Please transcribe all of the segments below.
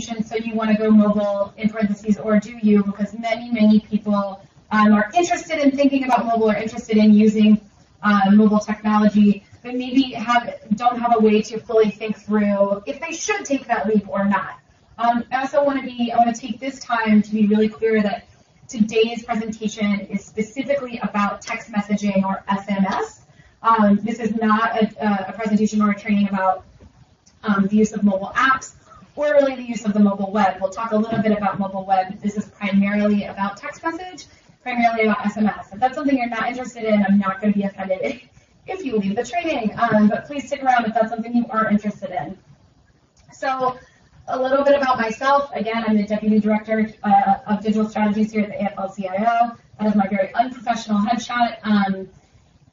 presentation, so you want to go mobile in parentheses, or do you? Because many people are interested in thinking about mobile or interested in using mobile technology, but maybe don't have a way to fully think through if they should take that leap or not. I also want to take this time to be really clear that today's presentation is specifically about text messaging or SMS. This is not a presentation or a training about the use of mobile apps or really the use of the mobile web. We'll talk a little bit about mobile web. This is primarily about text message, primarily about SMS. If that's something you're not interested in, I'm not going to be offended if you leave the training, but please stick around if that's something you are interested in. So a little bit about myself. Again, I'm the Deputy Director of Digital Strategies here at the AFL-CIO. That is my very unprofessional headshot.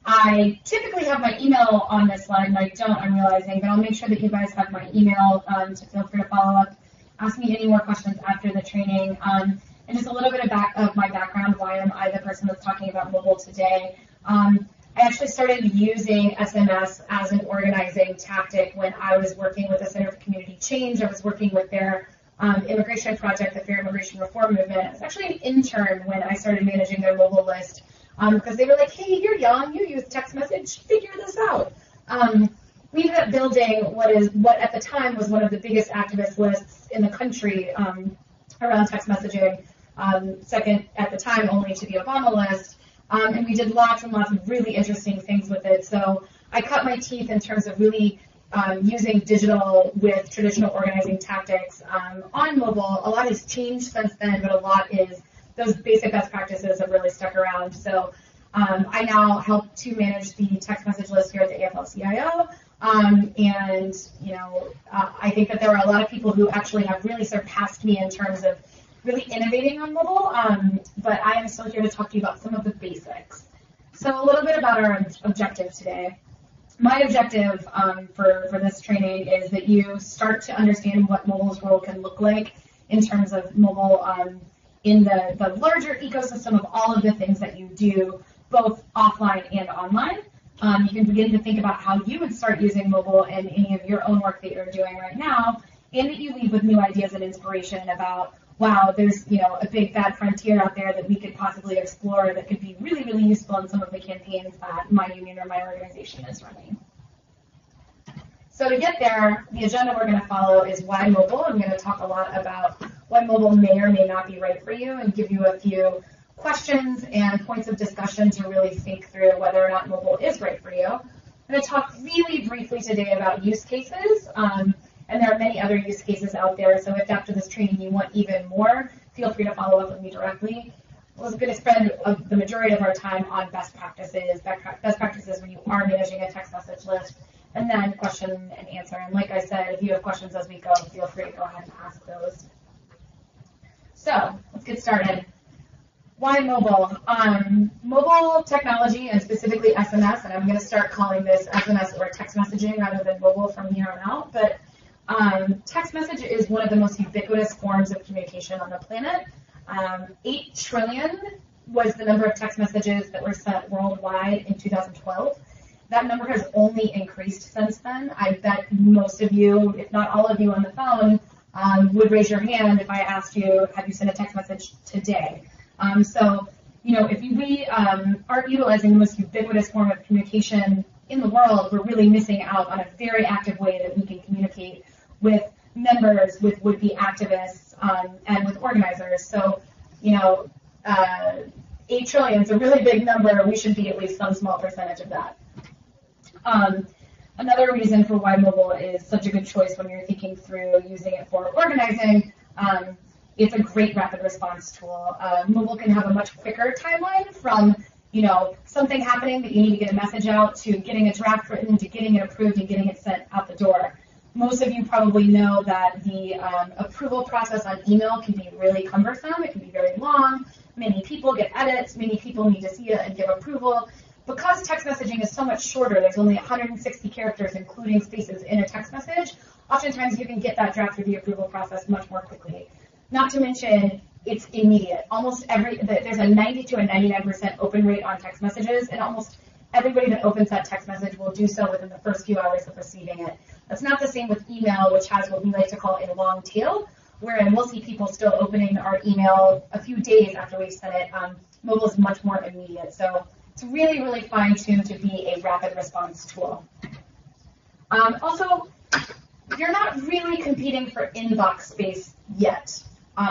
I typically have my email on this slide, and I don't, I'm realizing, but I'll make sure that you guys have my email to feel free to follow up. Ask me any more questions after the training. And just a little bit of my background, why am I the person that's talking about mobile today. I actually started using SMS as an organizing tactic when I was working with the Center for Community Change. I was working with their immigration project, the Fair Immigration Reform Movement. I was actually an intern when I started managing their mobile list. Because they were like, hey, you're young, you use text message, figure this out. We ended up building what at the time was one of the biggest activist lists in the country around text messaging, second at the time only to the Obama list, and we did lots and lots of really interesting things with it. So I cut my teeth in terms of really using digital with traditional organizing tactics on mobile. A lot has changed since then, but a lot is those basic best practices have really stuck around. So I now help to manage the text message list here at the AFL-CIO. And, you know, I think that there are a lot of people who actually have really surpassed me in terms of really innovating on mobile. But I am still here to talk to you about some of the basics. So a little bit about our objective today. My objective for this training is that you start to understand what mobile's role can look like in terms of mobile in the larger ecosystem of all of the things that you do, both offline and online. You can begin to think about how you would start using mobile in any of your own work that you're doing right now, and that you leave with new ideas and inspiration about, wow, there's a big bad frontier out there that we could possibly explore that could be really, really useful in some of the campaigns that my union or my organization is running. So to get there, the agenda we're going to follow is why mobile. I'm going to talk a lot about why mobile may or may not be right for you and give you a few questions and points of discussion to really think through whether or not mobile is right for you. I'm going to talk really briefly today about use cases, and there are many other use cases out there, so if after this training you want even more, feel free to follow up with me directly. We're going to spend the majority of our time on best practices when you are managing a text message list, and then question and answer. And like I said, if you have questions as we go, feel free to go ahead and ask those. So let's get started. Why mobile? Mobile technology, and specifically SMS, and I'm going to start calling this SMS or text messaging rather than mobile from here on out, but text message is one of the most ubiquitous forms of communication on the planet. 8 trillion was the number of text messages that were sent worldwide in 2012. That number has only increased since then. I bet most of you, if not all of you on the phone, would raise your hand if I asked you, have you sent a text message today? So, if we aren't utilizing the most ubiquitous form of communication in the world, we're really missing out on a very active way that we can communicate with members, with would-be activists, and with organizers. So, 8 trillion is a really big number. We should be at least some small percentage of that. Another reason for why mobile is such a good choice when you're thinking through using it for organizing, it's a great rapid response tool. Mobile can have a much quicker timeline from, something happening that you need to get a message out to getting a draft written to getting it approved and getting it sent out the door. Most of you probably know that the approval process on email can be really cumbersome. It can be very long. Many people get edits. Many people need to see it and give approval. Because text messaging is so much shorter, there's only 160 characters, including spaces, in a text message, oftentimes you can get that draft through the approval process much more quickly. Not to mention, it's immediate. There's a 90 to a 99% open rate on text messages, and almost everybody that opens that text message will do so within the first few hours of receiving it. That's not the same with email, which has what we like to call a long tail. wherein we'll see people still opening our email a few days after we've sent it. Mobile is much more immediate. So it's really, really fine-tuned to be a rapid response tool. Also, you're not really competing for inbox space yet.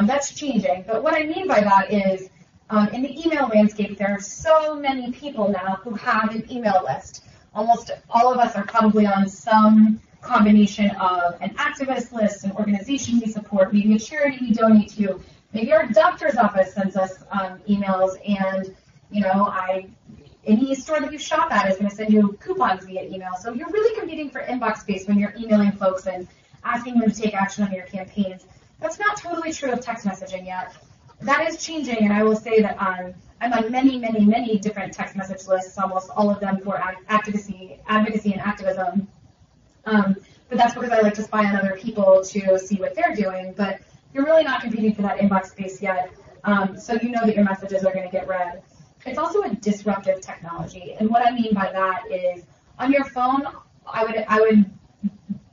That's changing. But what I mean by that is in the email landscape, there are so many people now who have an email list. Almost all of us are probably on some combination of an activist list, an organization we support, maybe a charity we donate to, maybe our doctor's office sends us emails, and any store that you shop at is going to send you coupons via email. So you're really competing for inbox space when you're emailing folks and asking them to take action on your campaigns. That's not totally true of text messaging yet. That is changing, and I will say that I'm on many, many, many different text message lists, almost all of them for advocacy and activism. But that's because I like to spy on other people to see what they're doing. But you're really not competing for that inbox space yet, so you know that your messages are going to get read. It's also a disruptive technology, and what I mean by that is on your phone, I would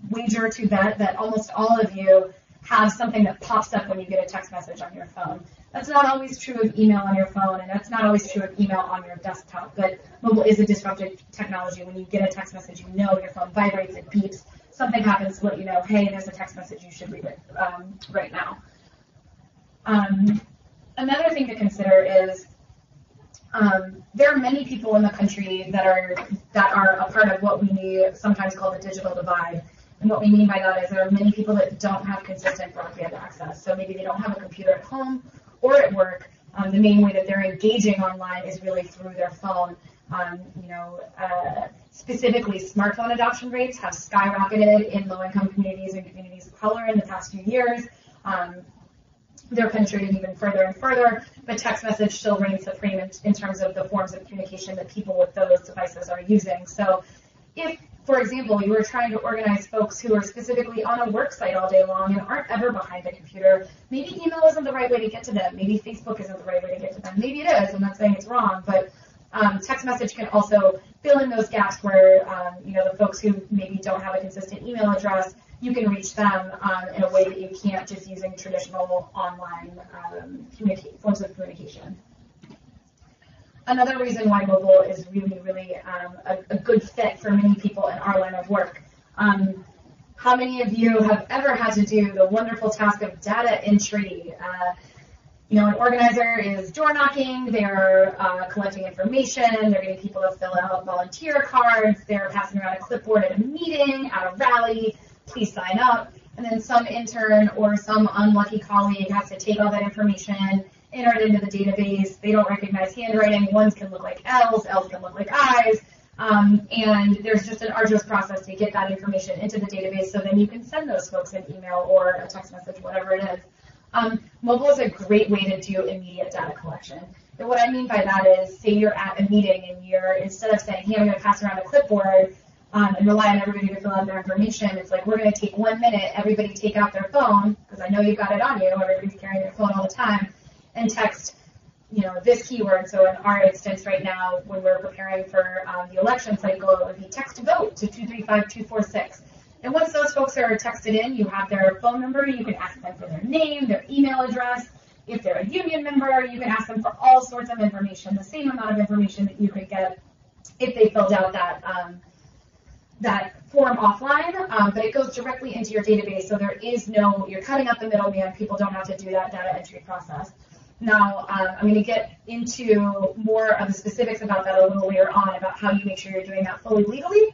wager to bet that almost all of you have something that pops up when you get a text message on your phone. That's not always true of email on your phone, and that's not always true of email on your desktop, but mobile is a disruptive technology. When you get a text message, you know your phone vibrates, it beeps, something happens to let you know, hey, there's a text message, you should read it right now. Another thing to consider is there are many people in the country that are a part of what we sometimes call the digital divide. And what we mean by that is there are many people that don't have consistent broadband access. So maybe they don't have a computer at home or at work. The main way that they're engaging online is really through their phone. Specifically, smartphone adoption rates have skyrocketed in low-income communities and communities of color in the past few years. They're penetrating even further and further, but text message still reigns supreme in terms of the forms of communication that people with those devices are using. So if, for example, you were trying to organize folks who are specifically on a work site all day long and aren't ever behind a computer, maybe email isn't the right way to get to them. Maybe Facebook isn't the right way to get to them. Maybe it is. I'm not saying it's wrong, but text message can also fill in those gaps where, the folks who maybe don't have a consistent email address, you can reach them in a way that you can't just using traditional online forms of communication. Another reason why mobile is really, really a good fit for many people in our line of work. How many of you have ever had to do the wonderful task of data entry? An organizer is door knocking, they're collecting information, they're getting people to fill out volunteer cards, they're passing around a clipboard at a meeting, at a rally, please sign up, and then some intern or some unlucky colleague has to take all that information, enter it into the database. They don't recognize handwriting. Ones can look like L's can look like I's, and there's just an arduous process to get that information into the database so then you can send those folks an email or a text message, whatever it is. Mobile is a great way to do immediate data collection. And what I mean by that is, say you're at a meeting and instead of saying, hey, I'm going to pass around a clipboard and rely on everybody to fill out their information, it's like, we're going to take 1 minute, everybody take out their phone, because I know you've got it on you, everybody's carrying their phone all the time, and text, this keyword. So in our instance right now, when we're preparing for the election cycle, it would be text vote to 235-246. And once those folks are texted in, you have their phone number, you can ask them for their name, their email address. If they're a union member, you can ask them for all sorts of information, the same amount of information that you could get if they filled out that form offline, but it goes directly into your database, so you're cutting out the middleman, people don't have to do that data entry process. Now, I'm going to get into more of the specifics about that a little later on, about how you make sure you're doing that fully legally,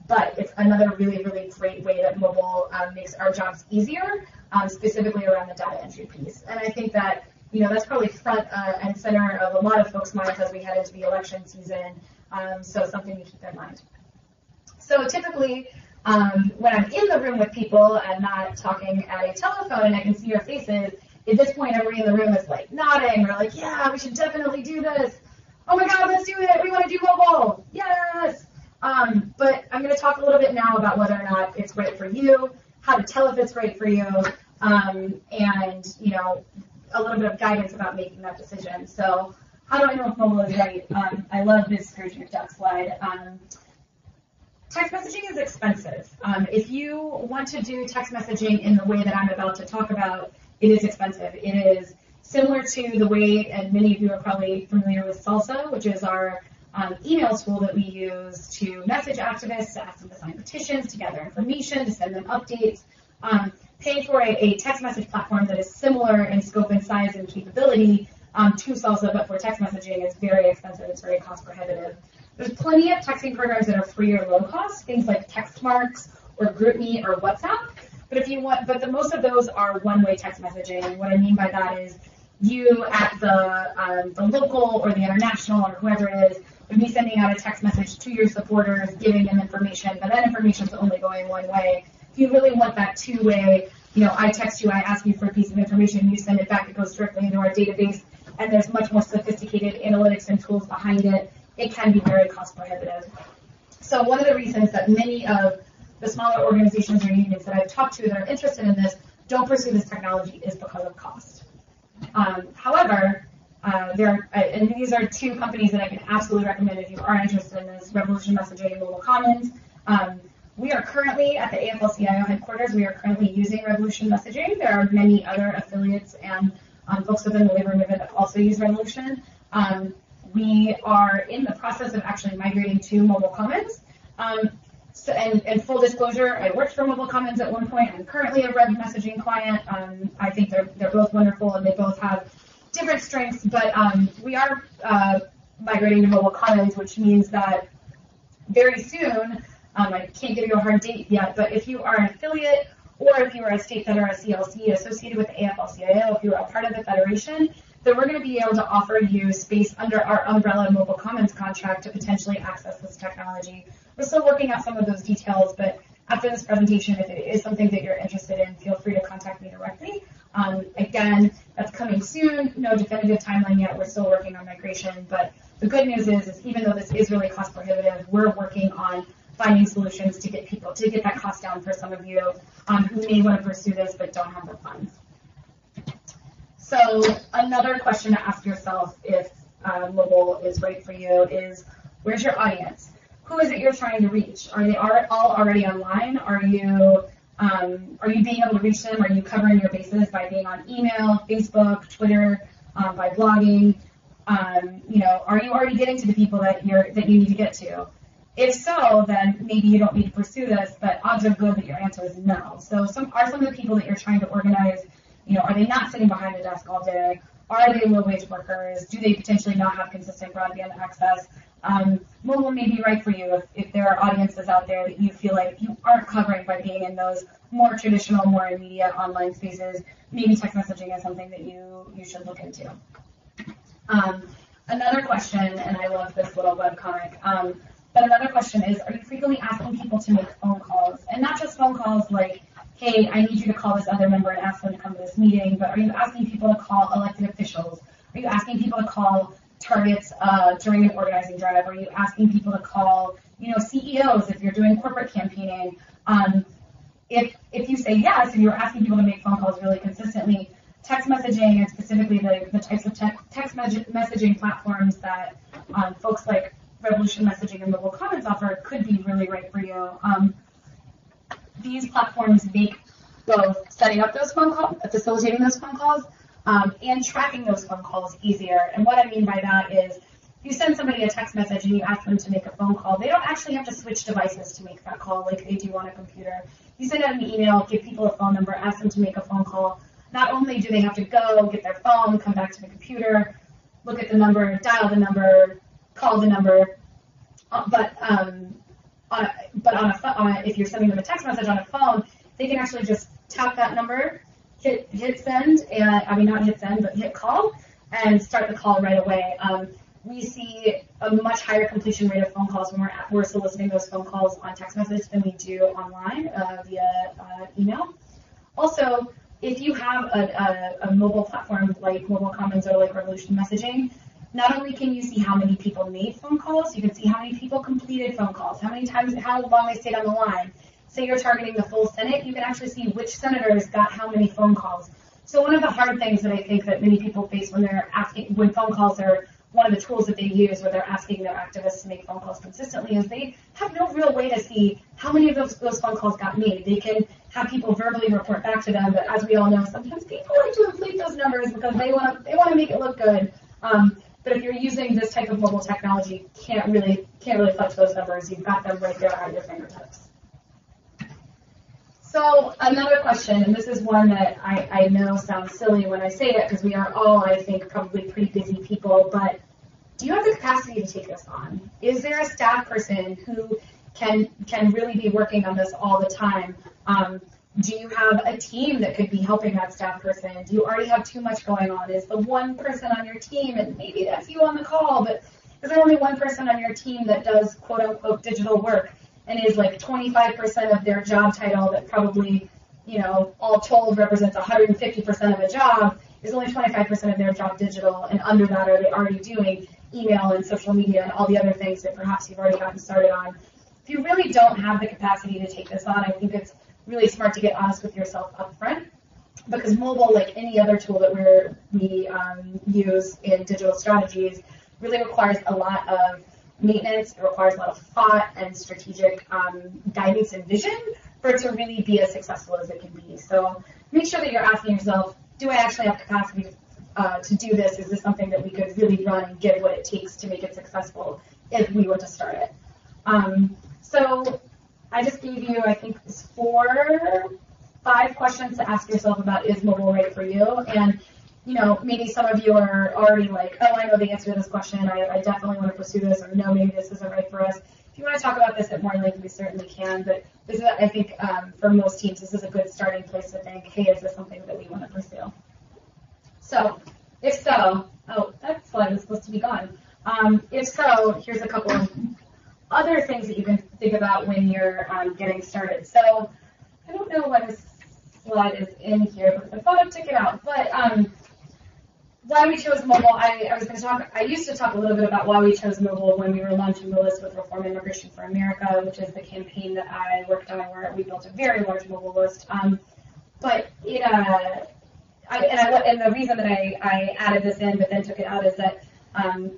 but it's another really, really great way that mobile makes our jobs easier, specifically around the data entry piece. And I think that, that's probably front and center of a lot of folks' minds as we head into the election season, so something to keep in mind. So typically, when I'm in the room with people and not talking at a telephone and I can see your faces, at this point everybody in the room is like nodding. We're like, yeah, we should definitely do this. Oh my God, let's do it. We want to do mobile. Yes. But I'm going to talk a little bit now about whether or not it's right for you, how to tell if it's right for you, and, a little bit of guidance about making that decision. So how do I know if mobile is right? I love this Scrooge McDuck slide. Text messaging is expensive. If you want to do text messaging in the way that I'm about to talk about, it is expensive. It is similar to the way, and many of you are probably familiar with Salsa, which is our email tool that we use to message activists, to ask them to sign petitions, to gather information, to send them updates. Paying for a text message platform that is similar in scope and size and capability to Salsa, but for text messaging is very expensive. It's very cost prohibitive. There's plenty of texting programs that are free or low cost, things like Textmarks or GroupMe or WhatsApp. But if you want, most of those are one-way text messaging. And what I mean by that is you at the local or the international or whoever it is would be sending out a text message to your supporters, giving them information, but that information is only going one way. If you really want that two-way, I text you, I ask you for a piece of information, you send it back, it goes directly into our database, and there's much more sophisticated analytics and tools behind it. It can be very cost prohibitive. So one of the reasons that many of the smaller organizations or unions that I've talked to that are interested in this don't pursue this technology is because of cost. However, and these are two companies that I can absolutely recommend if you are interested in this, Revolution Messaging and Mobile Commons. We are currently at the AFL-CIO headquarters. We are currently using Revolution Messaging. There are many other affiliates and folks within the labor movement that also use Revolution. We are in the process of actually migrating to Mobile Commons. And full disclosure, I worked for Mobile Commons at one point. I'm currently a Rev messaging client. I think they're both wonderful and they both have different strengths, but we are migrating to Mobile Commons, which means that very soon, I can't give you a hard date yet, but if you are an affiliate or if you are a state that are a CLC associated with the AFL-CIO, if you're a part of the federation, then we're going to be able to offer you space under our umbrella Mobile Commons contract to potentially access this technology. We're still working out some of those details, but after this presentation, if it is something that you're interested in, feel free to contact me directly. Again, that's coming soon. No definitive timeline yet. We're still working on migration, but the good news is even though this is really cost prohibitive, we're working on finding solutions to get that cost down for some of you who may want to pursue this but don't have the funds. So another question to ask yourself if mobile is right for you is, where's your audience? Who is it you're trying to reach? Are they all already online? Are you being able to reach them? Are you covering your bases by being on email, Facebook, Twitter, by blogging? Are you already getting to the people that you need to get to? If so, then maybe you don't need to pursue this, but odds are good that your answer is no. So some of the people that you're trying to organize, are they not sitting behind a desk all day? Are they low-wage workers? Do they potentially not have consistent broadband access? Mobile may be right for you if there are audiences out there that you feel like you aren't covering by being in those more traditional, more immediate online spaces. Maybe text messaging is something that you should look into. Another question, and I love this little webcomic, but another question is, are you frequently asking people to make phone calls? And not just phone calls like, hey, I need you to call this other member and ask them to come to this meeting, but are you asking people to call elected officials? Are you asking people to call targets during an organizing drive? Are you asking people to call, CEOs if you're doing corporate campaigning? If you say yes, and you're asking people to make phone calls really consistently, text messaging and specifically the types of text messaging platforms that folks like Revolution Messaging and Mobile Commons offer could be really right for you. These platforms make both setting up those phone calls, facilitating those phone calls, and tracking those phone calls easier. And what I mean by that is, if you send somebody a text message and you ask them to make a phone call, they don't actually have to switch devices to make that call like they do on a computer. You send out an email, give people a phone number, ask them to make a phone call. Not only do they have to go get their phone, come back to the computer, look at the number, dial the number, call the number, but if you're sending them a text message on a phone, they can actually just tap that number, hit send, and not hit send, but hit call, and start the call right away. We see a much higher completion rate of phone calls when we're soliciting those phone calls on text message than we do online via email. Also, if you have a mobile platform like Mobile Commons or like Revolution Messaging, not only can you see how many people made phone calls, you can see how many people completed phone calls, how long they stayed on the line. Say you're targeting the full Senate, you can actually see which senators got how many phone calls. So one of the hard things that I think that many people face when phone calls are one of the tools that they use where they're asking their activists to make phone calls consistently is they have no real way to see how many of those phone calls got made. They can have people verbally report back to them, but as we all know, sometimes people like to inflate those numbers because they want to make it look good. But if you're using this type of mobile technology, can't really fudge those numbers. You've got them right there at your fingertips. So another question, and this is one that I know sounds silly when I say it because we are all, I think, probably pretty busy people, but do you have the capacity to take this on? Is there a staff person who can really be working on this all the time? Do you have a team that could be helping that staff person? Do you already have too much going on? Is the one person on your team, and maybe that's you on the call, but is there only one person on your team that does quote-unquote digital work and is like 25% of their job title that probably, all told represents 150% of a job, is only 25% of their job digital, and under that are they already doing email and social media and all the other things that perhaps you've already gotten started on? If you really don't have the capacity to take this on, I think it's really smart to get honest with yourself up front, because mobile, like any other tool that we use in digital strategies, really requires a lot of maintenance. It requires a lot of thought and strategic guidance and vision for it to really be as successful as it can be. So make sure that you're asking yourself, do I actually have capacity to do this? Is this something that we could really run and give what it takes to make it successful if we were to start it? So I just gave you, I think, 5 questions to ask yourself about, is mobile right for you? And maybe some of you are already like, oh, I know the answer to this question. I definitely want to pursue this, or no, maybe this isn't right for us. If you want to talk about this at more length, we certainly can. But this is, I think, for most teams, this is a good starting place to think, hey, is this something that we want to pursue? So, if so, oh, that slide was supposed to be gone. If so, here's a couple of other things that you can think about when you're getting started. So, I don't know why this slide is in here, because I thought I'd take it out. But why we chose mobile, I used to talk a little bit about why we chose mobile when we were launching the list with Reform Immigration for America, which is the campaign that I worked on where we built a very large mobile list. But it, and the reason that I added this in but then took it out is that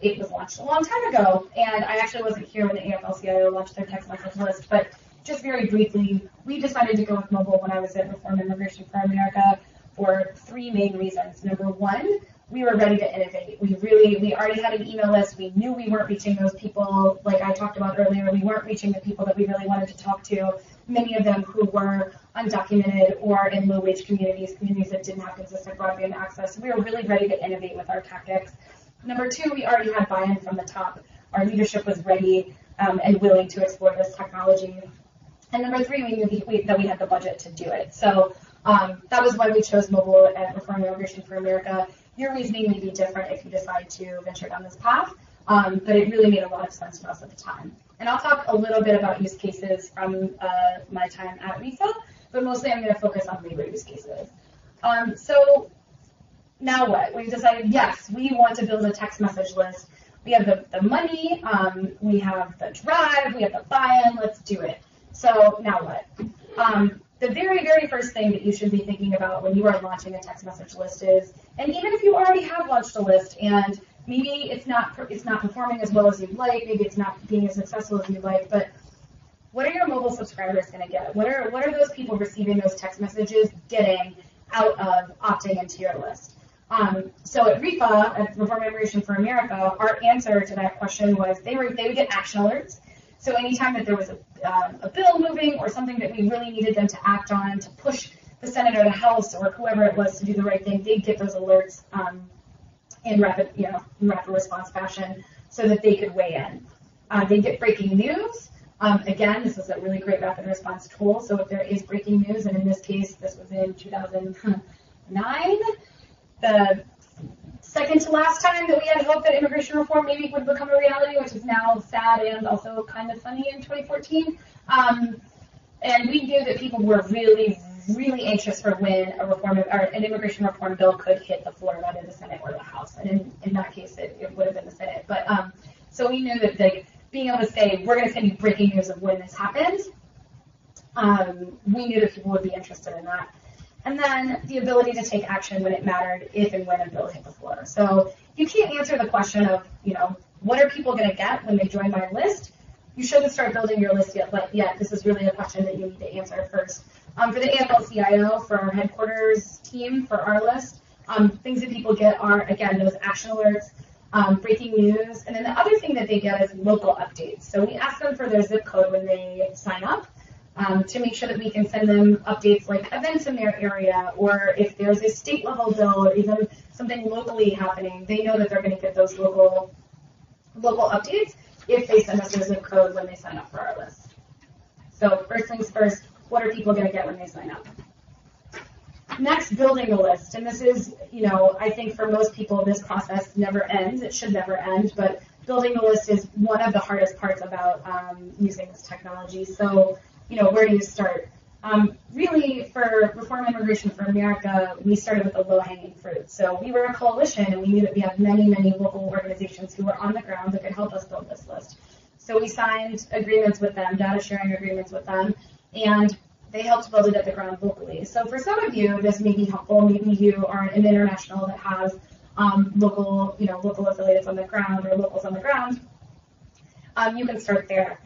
it was launched a long time ago, and I actually wasn't here when the AFL-CIO launched their text message list, but just very briefly, we decided to go with mobile when I was at Reform Immigration for America for 3 main reasons. Number one, we were ready to innovate. We already had an email list. We knew we weren't reaching those people, like I talked about earlier. We weren't reaching the people that we really wanted to talk to, many of them who were undocumented or in low-wage communities that didn't have consistent broadband access. We were really ready to innovate with our tactics. Number two, we already had buy-in from the top. Our leadership was ready and willing to explore this technology. And number three, we knew that we had the budget to do it. So that was why we chose mobile at Reform Immigration for America. Your reasoning may be different if you decide to venture down this path, but it really made a lot of sense to us at the time. And I'll talk a little bit about use cases from my time at RIFA, but mostly I'm going to focus on labor use cases. So now what? We've decided, yes, we want to build a text message list. We have the money, we have the drive, we have the buy-in, let's do it. So now what? The very, very first thing that you should be thinking about when you are launching a text message list is, and even if you already have launched a list and maybe it's not performing as well as you'd like, maybe it's not being as successful as you'd like, but what are your mobile subscribers going to get? What are those people receiving those text messages getting out of opting into your list? So at RIFA, at Reform Immigration for America, our answer to that question was they would get action alerts. So anytime that there was a bill moving or something that we really needed them to act on, to push the Senate or the House or whoever it was to do the right thing, they'd get those alerts in rapid response fashion so that they could weigh in. They'd get breaking news. Again, this is a really great rapid response tool. So if there is breaking news, and in this case, this was in 2009, the second to last time that we had hoped that immigration reform maybe would become a reality, which is now sad and also kind of funny in 2014. And we knew that people were really, really anxious for when an immigration reform bill could hit the floor, whether the Senate or the House. And in that case, it would have been the Senate. But so we knew that being able to say, we're going to send you breaking news of when this happens, we knew that people would be interested in that. And then the ability to take action when it mattered, if and when a bill hit the floor. So you can't answer the question of, what are people going to get when they join my list? You shouldn't start building your list yet, but this is really a question that you need to answer first. For the AFL-CIO, for our headquarters team, for our list, things that people get are, again, those action alerts, breaking news, and then the other thing that they get is local updates. So we ask them for their zip code when they sign up to make sure that we can send them updates like events in their area, or if there's a state-level bill or even something locally happening, they know that they're going to get those local updates if they send us their zip code when they sign up for our list. So first things first, what are people going to get when they sign up? Next, building a list. And this is, I think for most people, this process never ends. It should never end, but building a list is one of the hardest parts about using this technology. So, where do you start? Really, for Reform Immigration for America, we started with the low-hanging fruit. So we were a coalition, and we knew that we had many, many local organizations who were on the ground that could help us build this list. So we signed agreements with them, data sharing agreements with them, and they helped build it at the ground locally. So for some of you, this may be helpful. Maybe you are an international that has local affiliates on the ground or locals on the ground. You can start there.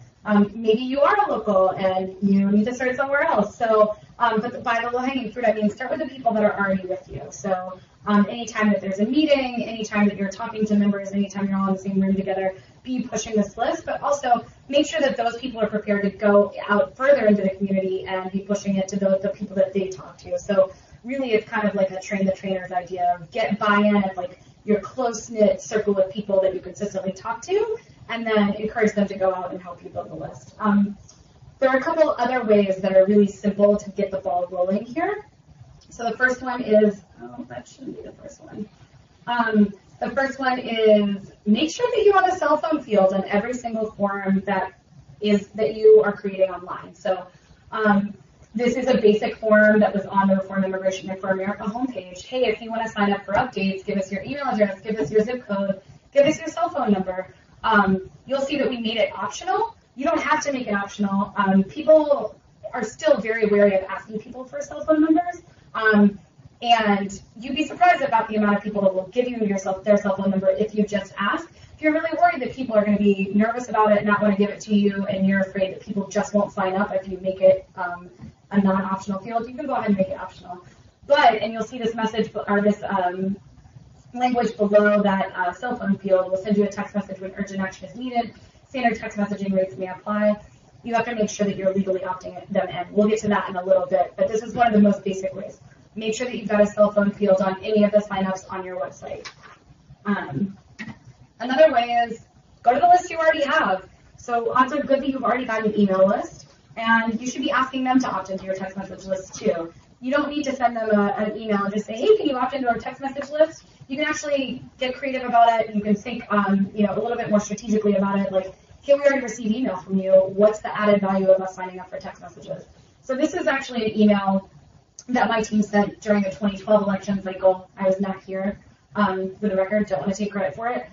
Maybe you are a local and you need to start somewhere else. So, but by the low-hanging fruit, I mean start with the people that are already with you. So anytime that there's a meeting, anytime that you're talking to members, anytime you're all in the same room together, be pushing this list, but also make sure that those people are prepared to go out further into the community and be pushing it to the people that they talk to. So really it's kind of like a train the trainers idea of get buy-in of like your close-knit circle of people that you consistently talk to, and then encourage them to go out and help you build the list. There are a couple other ways that are really simple to get the ball rolling here. So the first one is, that shouldn't be the first one. The first one is make sure that you have a cell phone field on every single form that you are creating online. So this is a basic form that was on the Reform Immigration for America homepage. Hey, if you want to sign up for updates, give us your email address, give us your zip code, give us your cell phone number. You'll see that we made it optional. You don't have to make it optional. People are still very wary of asking people for cell phone numbers. And you'd be surprised about the amount of people that will give you their cell phone number if you just ask. If you're really worried that people are going to be nervous about it, not want to give it to you, and you're afraid that people just won't sign up if you make it a non-optional field, you can go ahead and make it optional. And you'll see this message or this language below that cell phone field will send you a text message when urgent action is needed. Standard text messaging rates may apply. You have to make sure that you're legally opting them in. We'll get to that in a little bit, but this is one of the most basic ways. Make sure that you've got a cell phone field on any of the signups on your website. Another way is go to the list you already have. So odds are good that you've already got an email list, and you should be asking them to opt into your text message list too. You don't need to send them an email and just say, hey, can you opt into our text message list? You can actually get creative about it. You can think a little bit more strategically about it. Like, hey, we already received email from you. What's the added value of us signing up for text messages? So this is actually an email that my team sent during the 2012 election cycle. I was not here, for the record, don't want to take credit for it.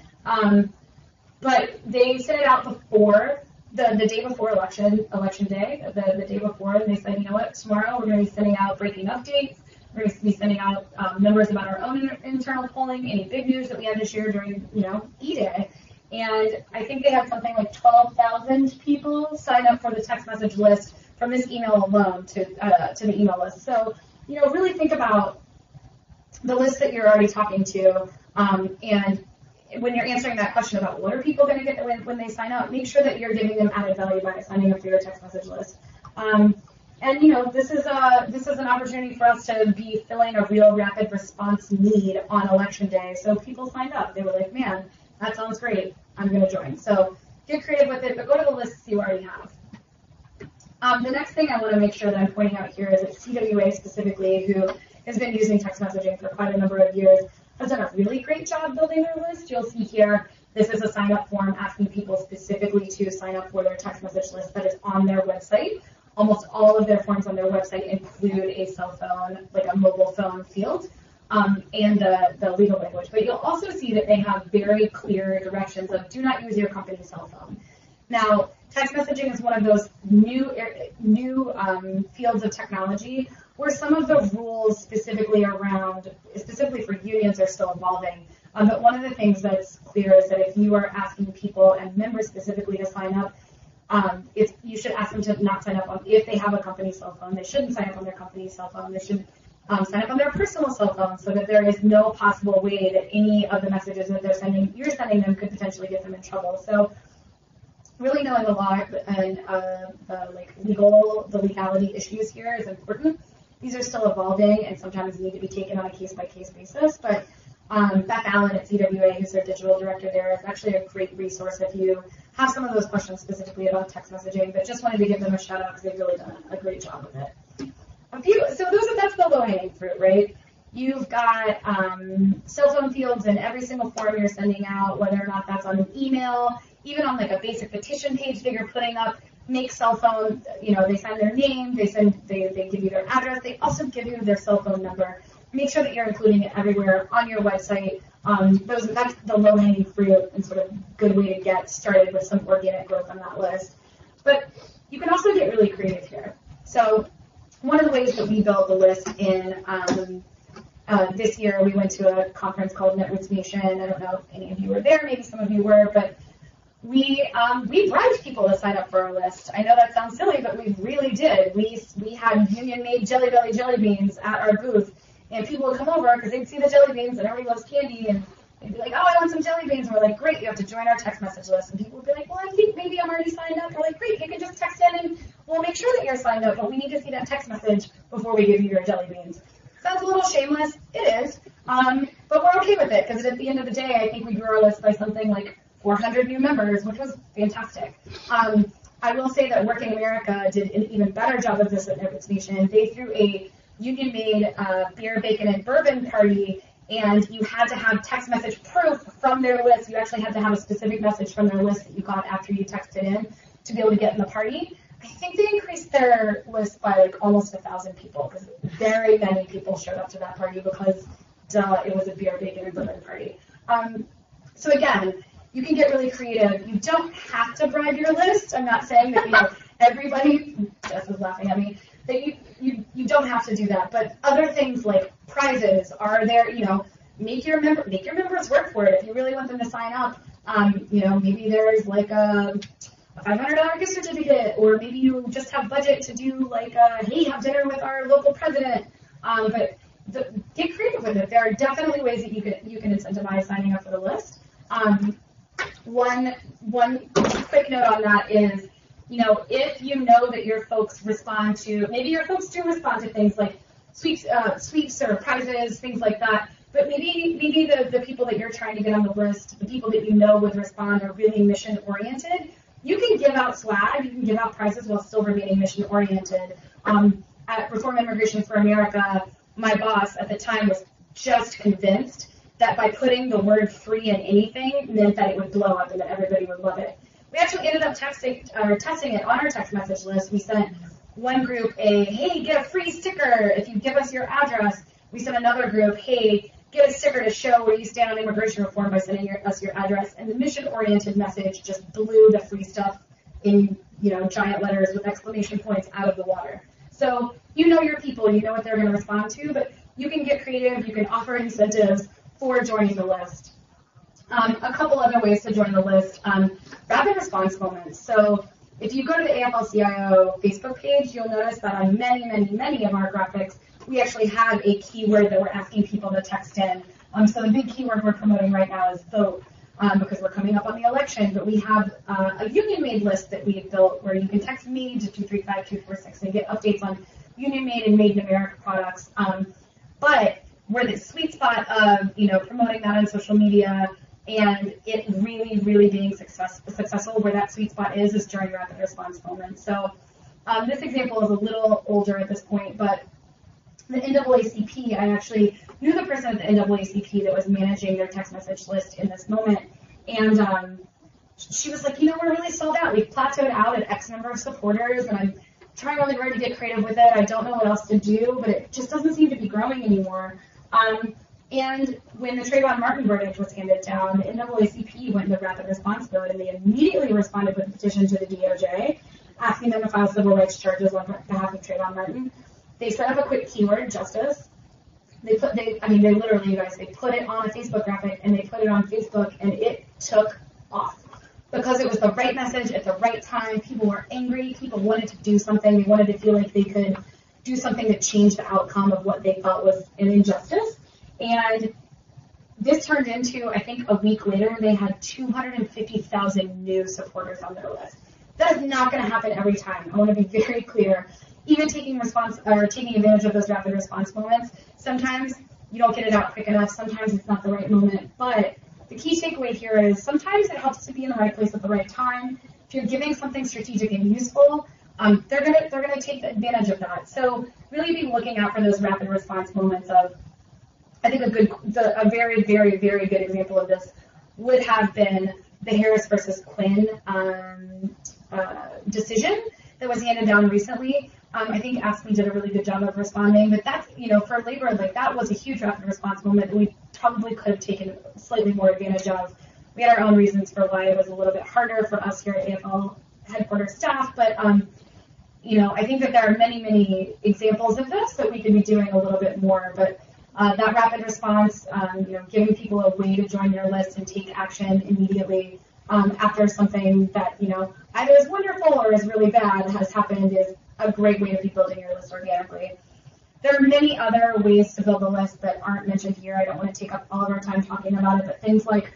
But they sent it out before, the day before election day, the day before, and they said, you know what, tomorrow we're going to be sending out breaking updates. We're going to be sending out numbers about our own internal polling, any big news that we had to share during, E-Day. And I think they had something like 12,000 people sign up for the text message list from this email alone to the email list. So, really think about the list that you're already talking to, and when you're answering that question about what are people going to get when they sign up, make sure that you're giving them added value by signing up for your text message list. This is an opportunity for us to be filling a real rapid response need on election day. So people signed up. They were like, man, that sounds great. I'm going to join. So get creative with it, but go to the lists you already have. The next thing I want to make sure that I'm pointing out here is that CWA specifically, who has been using text messaging for quite a number of years, has done a really great job building their list. You'll see here, this is a sign-up form asking people specifically to sign up for their text message list that is on their website. Almost all of their forms on their website include a cell phone, like a mobile phone field, and the legal language. But you'll also see that they have very clear directions of do not use your company's cell phone. Now, text messaging is one of those new fields of technology where some of the rules specifically for unions are still evolving. But one of the things that's clear is that if you are asking people and members specifically to sign up, you should ask them to not sign up if they have a company cell phone. They shouldn't sign up on their company cell phone. They should sign up on their personal cell phone so that there is no possible way that any of the messages that you're sending them could potentially get them in trouble. So really knowing the law and the legality issues here is important. These are still evolving and sometimes need to be taken on a case-by-case basis, but Beth Allen at CWA, who's their digital director there, is actually a great resource if you have some of those questions specifically about text messaging, but just wanted to give them a shout out because they've really done a great job with it. That's the low-hanging fruit, right? You've got cell phone fields in every single form you're sending out, whether or not that's on an email, even on like a basic petition page that you're putting up. Make cell phone, they send their name, they give you their address, they also give you their cell phone number. Make sure that you're including it everywhere on your website. That's the low-hanging fruit and sort of good way to get started with some organic growth on that list. But you can also get really creative here. So one of the ways that we built the list in this year, we went to a conference called Netroots Nation. I don't know if any of you were there, maybe some of you were, but we bribed people to sign up for our list. I know that sounds silly, but we really did. We had union-made Jelly Belly jelly beans at our booth, and people would come over because they'd see the jelly beans, and everybody loves candy, and they'd be like, oh, I want some jelly beans. And we're like, great, you have to join our text message list. And people would be like, well, I think maybe I'm already signed up. We're like, great, you can just text in, and we'll make sure that you're signed up, but we need to see that text message before we give you your jelly beans. Sounds a little shameless. It is, but we're okay with it because at the end of the day, I think we grew our list by something like 400 new members, which was fantastic. I will say that Working America did an even better job of this at Netroots Nation. They threw a union-made beer, bacon, and bourbon party, and you had to have text message proof from their list. You actually had to have a specific message from their list that you got after you texted in to be able to get in the party. I think they increased their list by like almost 1,000 people because very many people showed up to that party because it was a beer, bacon, and bourbon party. So again, you can get really creative. You don't have to bribe your list. I'm not saying that everybody, Jess is laughing at me, that you don't have to do that. But other things like prizes are there, make your members work for it. If you really want them to sign up, maybe there's like a $500 gift certificate, or maybe you just have budget to do like hey, have dinner with our local president. But get creative with it. There are definitely ways that you can incentivize signing up for the list. One quick note on that is, if you know that your folks respond to, maybe your folks do respond to things like sweeps or prizes, things like that, but maybe the people that you're trying to get on the list, the people that you know would respond are really mission-oriented. You can give out swag, you can give out prizes while still remaining mission-oriented. At Reform Immigration for America, my boss at the time was just convinced that by putting the word free in anything meant that it would blow up and that everybody would love it. We actually ended up testing it on our text message list. We sent one group hey, get a free sticker if you give us your address. We sent another group, hey, get a sticker to show where you stand on immigration reform by sending us your address. And the mission-oriented message just blew the free stuff in giant letters with exclamation points out of the water. So you know your people, you know what they're going to respond to, but you can get creative, you can offer incentives for joining the list. A couple other ways to join the list, rapid response moments. So if you go to the AFL-CIO Facebook page, you'll notice that on many of our graphics, we actually have a keyword that we're asking people to text in. So the big keyword we're promoting right now is vote, because we're coming up on the election, but we have a union-made list that we've built where you can text me to 235-246 and get updates on union-made and made in America products. But we're the sweet spot of promoting that on social media and it really being successful. Where that sweet spot is during rapid response moments. So this example is a little older at this point, but the NAACP, I actually knew the person at the NAACP that was managing their text message list in this moment, and she was like, we're really sold out. We've plateaued out at X number of supporters, and I'm trying really hard to get creative with it. I don't know what else to do, but it just doesn't seem to be growing anymore. And when the Trayvon Martin verdict was handed down, the NAACP went into rapid response mode, and they immediately responded with a petition to the DOJ, asking them to file civil rights charges on behalf of Trayvon Martin. They set up a quick keyword, justice. They literally, you guys, they put it on a Facebook graphic, and they put it on Facebook, and it took off. Because it was the right message at the right time. People were angry. People wanted to do something. They wanted to feel like they could do something that changed the outcome of what they thought was an injustice. And this turned into, I think, a week later, they had 250,000 new supporters on their list. That is not going to happen every time. I want to be very clear. Even taking advantage of those rapid response moments, sometimes you don't get it out quick enough. Sometimes it's not the right moment. But the key takeaway here is sometimes it helps to be in the right place at the right time. If you're giving something strategic and useful, they're gonna take advantage of that. So really be looking out for those rapid response moments of. I think a very, very, very good example of this would have been the Harris versus Quinn decision that was handed down recently. I think AFSCME did a really good job of responding, but that's, for labor, like that was a huge rapid response moment that we probably could have taken slightly more advantage of. We had our own reasons for why it was a little bit harder for us here at AFL headquarters staff, but I think that there are many, many examples of this that we could be doing a little bit more, but that rapid response, giving people a way to join your list and take action immediately after something that, either is wonderful or is really bad has happened is a great way to be building your list organically. There are many other ways to build a list that aren't mentioned here. I don't want to take up all of our time talking about it, but things like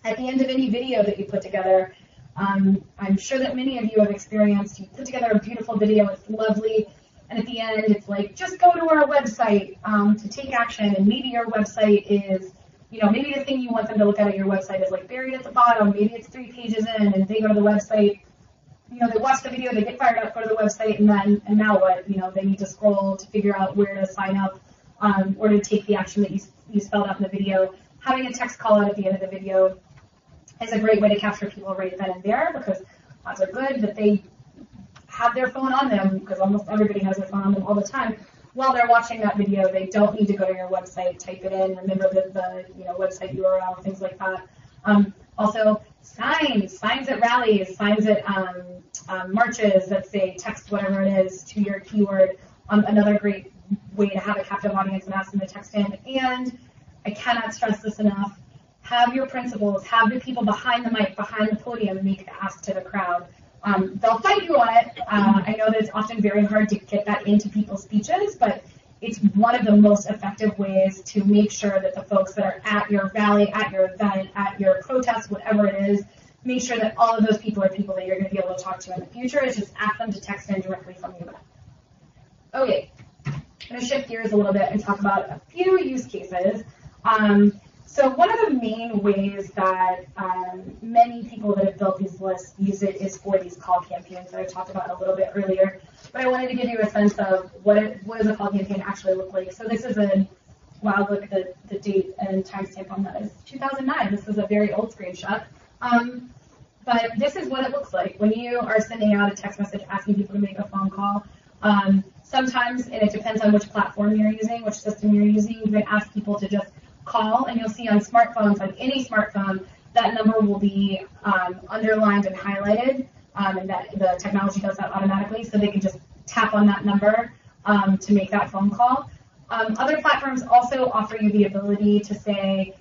at the end of any video that you put together, I'm sure that many of you have experienced, you put together a beautiful video, it's lovely, and at the end it's like, just go to our website to take action, and maybe your website is, maybe the thing you want them to look at your website is like buried at the bottom, maybe it's 3 pages in, and they go to the website, they watch the video, they get fired up, go to the website, and now what? They need to scroll to figure out where to sign up or to take the action that you spelled out in the video. Having a text call out at the end of the video is a great way to capture people right then and there, because odds are good that they have their phone on them, because almost everybody has their phone on them all the time. While they're watching that video, they don't need to go to your website, type it in, remember the website URL, things like that. Also, signs at rallies, signs at marches that say text whatever it is to your keyword. Another great way to have a captive audience and ask them to text in. And I cannot stress this enough, have your principals, have the people behind the mic, behind the podium make the ask to the crowd. They'll fight you on it. I know that it's often very hard to get that into people's speeches, but it's one of the most effective ways to make sure that the folks that are at your rally, at your event, at your protest, whatever it is, make sure that all of those people are people that you're going to be able to talk to in the future. It's just ask them to text in directly from you. Okay, I'm going to shift gears a little bit and talk about a few use cases. So one of the main ways that many people that have built these lists use it is for these call campaigns that I talked about a little bit earlier. But I wanted to give you a sense of what does a call campaign actually look like. So this is wow, look, the date and timestamp on that is 2009. This is a very old screenshot. But this is what it looks like when you are sending out a text message asking people to make a phone call. Sometimes, and it depends on which platform you're using, which system you're using, you can ask people to just call, and you'll see on smartphones, on any smartphone, that number will be underlined and highlighted, and that the technology does that automatically, so they can just tap on that number to make that phone call. Other platforms also offer you the ability to say,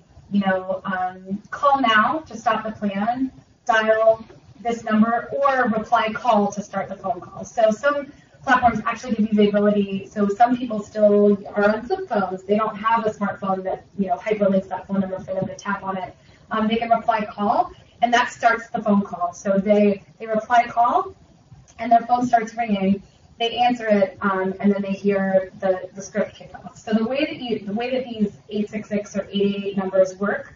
call now to stop the plan, dial this number, or reply call to start the phone call. So some platforms actually give you the ability, so some people still are on flip phones. They don't have a smartphone that, hyperlinks that phone number for them to tap on it. They can reply call, and that starts the phone call. So they reply call, and their phone starts ringing. They answer it, and then they hear the script kick off. So the way that these 866 or 888 numbers work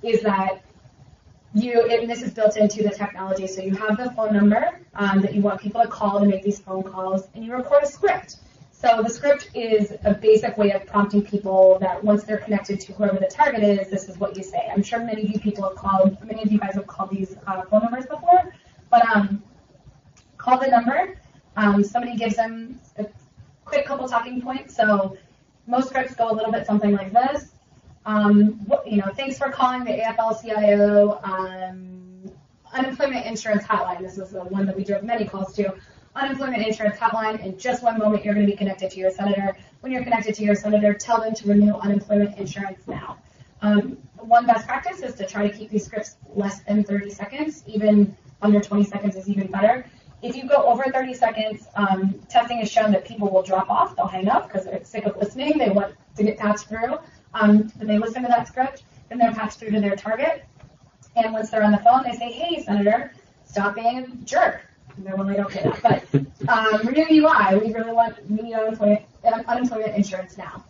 is that and this is built into the technology, so you have the phone number that you want people to call to make these phone calls, and you record a script. So the script is a basic way of prompting people that once they're connected to whoever the target is, this is what you say. I'm sure many of you guys have called these phone numbers before, but call the number. Somebody gives them a quick couple talking points. So Most scripts go a little bit something like this. Thanks for calling the AFL-CIO unemployment insurance hotline. This is the one that we drove many calls to. Unemployment insurance hotline. In just one moment, you're going to be connected to your senator. When you're connected to your senator, tell them to renew unemployment insurance now. One best practice is to try to keep these scripts less than 30 seconds. Even under 20 seconds is even better. If you go over 30 seconds, testing has shown that people will drop off. They'll hang up because they're sick of listening. They want to get patched through. Then they listen to that script, then they're patched through to their target. And once they're on the phone, they say, hey, Senator, stop being a jerk. Well, they don't get it. But renew UI, we need unemployment insurance now.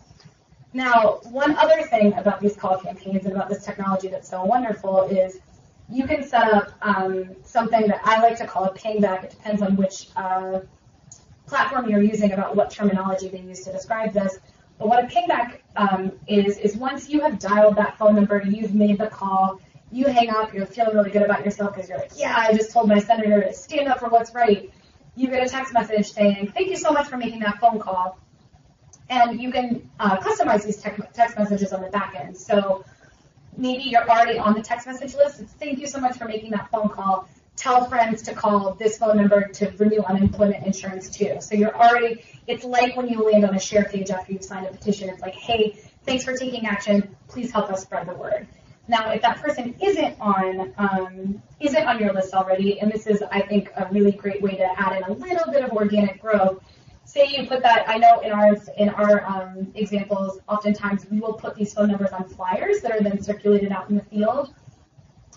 Now, one other thing about these call campaigns and about this technology that's so wonderful is you can set up something that I like to call a pingback. It depends on which platform you're using about what terminology they use to describe this. But what a pingback is once you have dialed that phone number, you've made the call, you hang up, you're feeling really good about yourself because you're like, yeah, I just told my senator to stand up for what's right. You get a text message saying, thank you so much for making that phone call. And you can customize these text messages on the back end. So maybe you're already on the text message list. It's thank you so much for making that phone call. Tell friends to call this phone number to renew unemployment insurance too. So you're already, it's like when you land on a share page after you've signed a petition. It's like, hey, thanks for taking action. Please help us spread the word. Now, if that person isn't on your list already, and this is, I think, a really great way to add in a little bit of organic growth. Say you put that, I know in our examples, oftentimes we will put these phone numbers on flyers that are then circulated out in the field.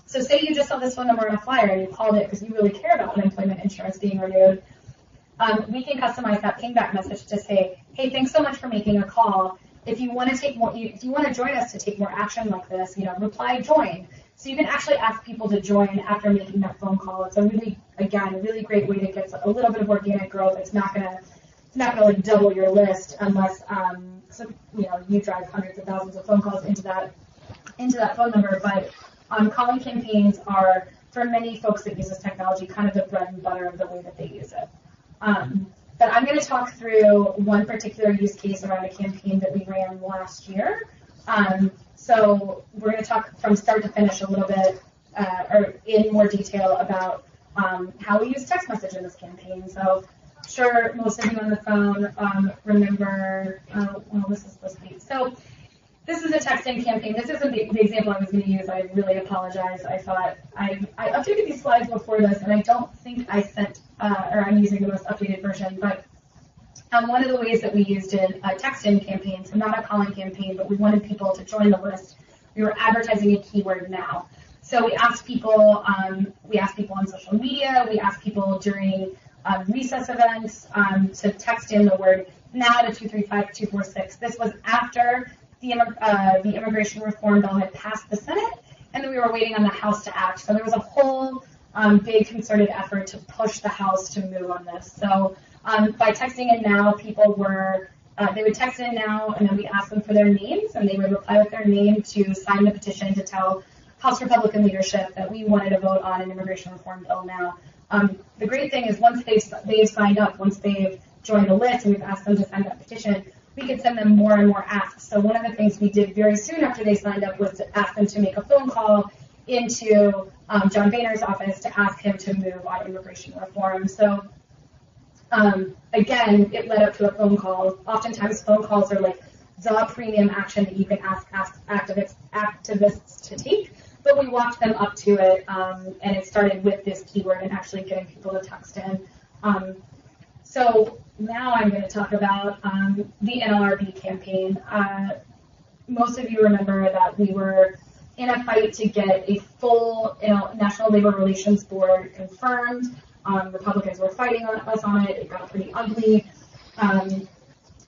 So say you just saw this phone number on a flyer and you called it because you really care about unemployment insurance being renewed. We can customize that pingback message to say, hey, thanks so much for making a call. If you want to take more, if you want to join us to take more action like this, reply join. So you can actually ask people to join after making that phone call. It's a really great way to get a little bit of organic growth. It's not gonna like double your list unless you drive hundreds of thousands of phone calls into that phone number. But calling campaigns are, for many folks that use this technology, kind of the bread and butter of the way that they use it. But I'm going to talk through one particular use case around a campaign that we ran last year. So we're going to talk from start to finish a little bit, or in more detail about how we use text message in this campaign. So sure, most of you on the phone remember, this is supposed to be. So this is a texting campaign. This isn't the example I was going to use. I really apologize. I thought I updated these slides before this, and I don't think I sent, or I'm using the most updated version. But one of the ways that we used a texting campaign, so not a calling campaign, but we wanted people to join the list. We were advertising a keyword now. So we asked people on social media. We asked people during recess events to text in the word now to 235-246. This was after the immigration reform bill had passed the Senate, and then we were waiting on the House to act. So there was a whole big concerted effort to push the House to move on this. So by texting in now, people were, they would text in now, and then we asked them for their names, and they would reply with their name to sign the petition to tell House Republican leadership that we wanted to vote on an immigration reform bill now. The great thing is once they've signed up, once they've joined the list and we've asked them to sign that petition, we could send them more and more asks. So one of the things we did very soon after they signed up was to ask them to make a phone call into John Boehner's office to ask him to move on immigration reform. So again, it led up to a phone call. Oftentimes phone calls are like the premium action that you can ask activists to take, but we walked them up to it, and it started with this keyword and actually getting people to text in. So now I'm going to talk about the NLRB campaign. Most of you remember that we were in a fight to get a full National Labor Relations Board confirmed. Republicans were fighting us on it. It got pretty ugly. And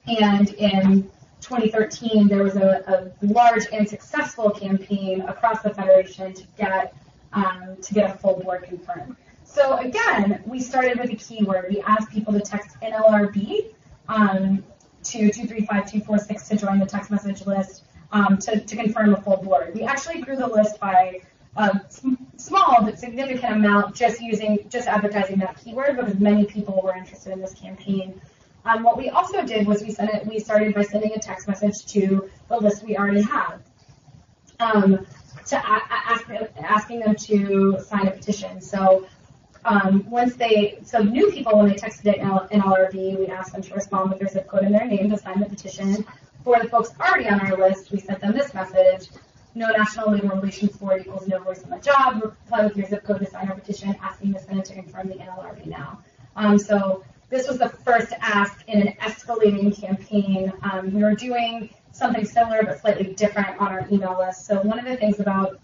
in 2013, there was a large and successful campaign across the Federation to get a full board confirmed. So again, we started with a keyword. We asked people to text NLRB to 235-246 to join the text message list to confirm a full board. We actually grew the list by a small but significant amount just advertising that keyword because many people were interested in this campaign. What we also did was we started by sending a text message to the list we already have, asking them to sign a petition. So new people, when they texted an LRB, we asked them to respond with their zip code and their name to sign the petition. For the folks already on our list, we sent them this message: no National Labor Relations Board equals no voice on the job. Reply with your zip code to sign our petition, asking the Senate to confirm the NLRB now. So this was the first ask in an escalating campaign. We were doing something similar but slightly different on our email list. So one of the things about